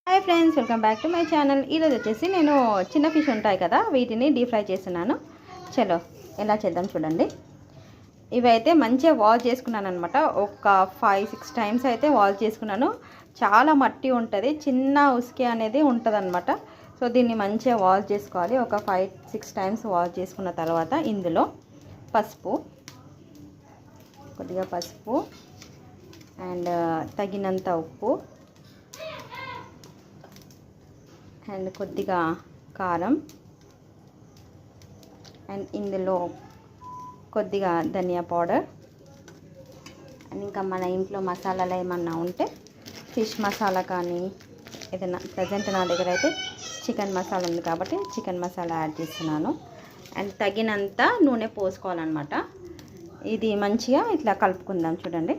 Hi friends, welcome back to my channel. ఈరోజు వచ్చేసి నేను చిన్న ఫిష్ ఉంటాయి కదా, వీటిని డీప్ ఫ్రై చేస్తున్నాను. చలో ఎలా చేద్దాం చూడండి. ఇవైతే మంచిగా వాష్ చేసుకున్నాను అనమాట. ఒక 5-6 టైమ్స్ అయితే వాష్ చేసుకున్నాను. చాలా మట్టి ఉంటుంది, చిన్న ఉసుకే అనేది ఉంటుంది అనమాట. సో దీన్ని మంచిగా వాష్ చేసుకోవాలి. ఒక 5-6 టైమ్స్ వాష్ చేసుకున్న తర్వాత ఇందులో పసుపు, కొద్దిగా పసుపు అండ్ తగినంత ఉప్పు అండ్ కొద్దిగా కారం అండ్ ఇందులో కొద్దిగా ధనియా పౌడర్ అండ్ ఇంకా మన ఇంట్లో మసాలాలు ఏమన్నా ఉంటే ఫిష్ మసాలా కానీ ఏదైనా, ప్రజెంట్ నా దగ్గర అయితే చికెన్ మసాలా ఉంది కాబట్టి చికెన్ మసాలా యాడ్ చేస్తున్నాను. అండ్ తగినంత నూనె పోసుకోవాలన్నమాట. ఇది మంచిగా ఇట్లా కలుపుకుందాం చూడండి.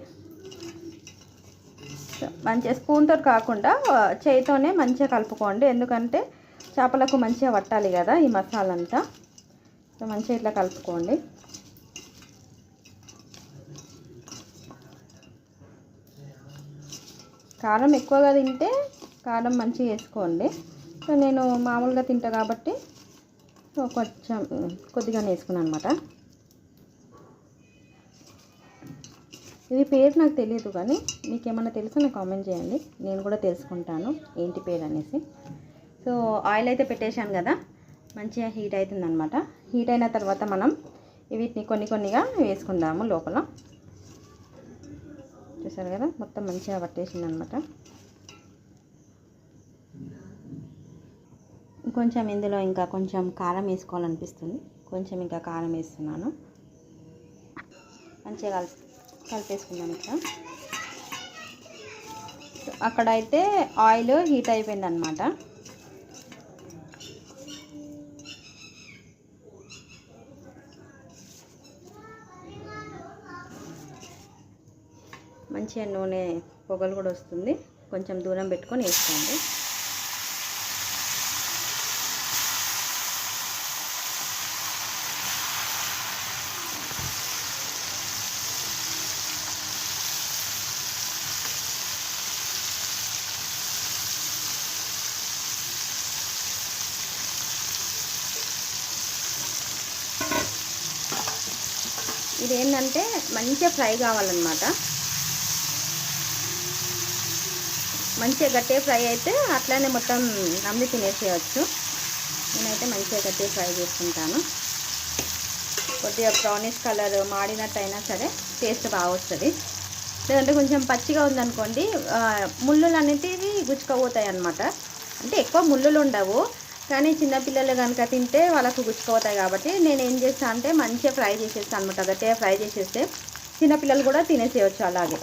మంచిగా స్పూన్తో కాకుండా చేయితోనే మంచిగా కలుపుకోండి, ఎందుకంటే చేపలకు మంచిగా పట్టాలి కదా ఈ మసాలా అంతా. సో మంచిగా ఇట్లా కలుపుకోండి. కారం ఎక్కువగా తింటే కారం మంచిగా వేసుకోండి. సో నేను మామూలుగా తింటా కాబట్టి సో కొంచెం కొద్దిగానే వేసుకున్నాను అనమాట. ఇది పేరు నాకు తెలియదు, కానీ మీకు ఏమన్నా తెలుసో నాకు కామెంట్ చేయండి, నేను కూడా తెలుసుకుంటాను ఏంటి పేరు అనేసి. సో ఆయిల్ అయితే పెట్టేశాను కదా, మంచిగా హీట్ అవుతుంది అనమాట. హీట్ అయిన తర్వాత మనం వీటిని కొన్నిగా వేసుకుందాము లోపల. చూసారు కదా, మొత్తం మంచిగా పట్టేసింది అనమాట. కొంచెం ఇందులో ఇంకా కొంచెం కారం వేసుకోవాలనిపిస్తుంది, కొంచెం ఇంకా కారం వేస్తున్నాను. మంచిగా కలిపేసుకుందాం ఇట్లా. అక్కడైతే ఆయిల్ హీట్ అయిపోయింది అనమాట. మంచిగా నూనె పొగలు కూడా వస్తుంది, కొంచెం దూరం పెట్టుకొని వేసుకోండి. ఇది ఏంటంటే మంచిగా ఫ్రై కావాలన్నమాట. మంచిగా గట్టిగా ఫ్రై అయితే అట్లానే మొత్తం నమ్మి తినేసేయచ్చు. నేనైతే మంచిగా గట్టిగా ఫ్రై చేసుకుంటాను. కొద్దిగా బ్రౌనిష్ కలర్ మాడినట్టు అయినా సరే టేస్ట్ బాగా వస్తుంది. లేదంటే కొంచెం పచ్చిగా ఉందనుకోండి, ముళ్ళులు అనేటివి గుచ్చుకపోతాయి అన్నమాట. అంటే ఎక్కువ ముళ్ళులు ఉండవు, కానీ చిన్నపిల్లలు కనుక తింటే వాళ్ళకు గుచ్చుకుపోతాయి. కాబట్టి నేను ఏం చేస్తాను అంటే మంచిగా ఫ్రై చేసేస్తాను అనమాట. గట్టిగా ఫ్రై చేసేస్తే చిన్నపిల్లలు కూడా తినేసేయచ్చు. అలాగే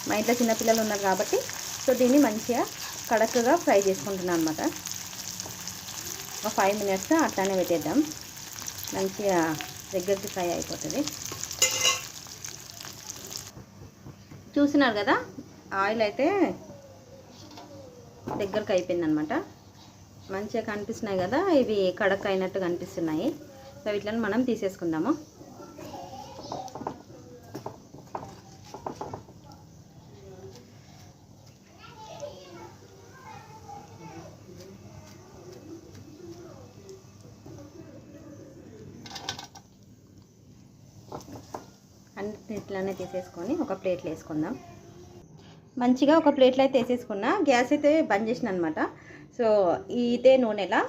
మా ఇంట్లో చిన్నపిల్లలు ఉన్నారు కాబట్టి సో దీన్ని మంచిగా కడక్గా ఫ్రై చేసుకుంటున్నాను అనమాట. ఒక 5 మినిట్స్ అట్లానే పెట్టేద్దాం, మంచిగా దగ్గరికి ఫ్రై అయిపోతుంది. చూస్తున్నారు కదా, ఆయిల్ అయితే దగ్గరకు అయిపోయింది అనమాట. మంచిగా కనిపిస్తున్నాయి కదా, ఇవి కడక్ అయినట్టు కనిపిస్తున్నాయి. సో వీటిని మనం తీసేసుకుందాము. అన్ని ఇట్లానే తీసేసుకొని ఒక ప్లేట్లో వేసుకుందాం. మంచిగా ఒక ప్లేట్లో అయితే వేసేసుకున్నా, గ్యాస్ అయితే బంద్ చేసిన అనమాట. సో ఇదే నూనెలా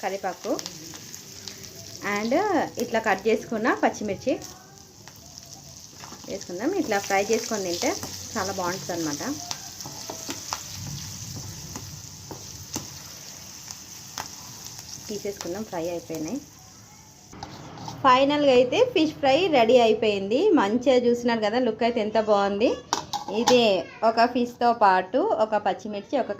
కరివేపాకు అండ్ ఇట్లా కట్ చేసుకున్న పచ్చిమిర్చి వేసుకుందాం. ఇట్లా ఫ్రై చేసుకొని తింటే చాలా బాగుంటుంది అనమాట. తీసేసుకుందాం, ఫ్రై అయిపోయినాయి. ఫైనల్గా అయితే ఫిష్ ఫ్రై రెడీ అయిపోయింది. మంచిగా చూసినారు కదా, లుక్ అయితే ఎంత బాగుంది. ఇదే ఒక ఫిష్తో పాటు ఒక పచ్చిమిర్చి, ఒక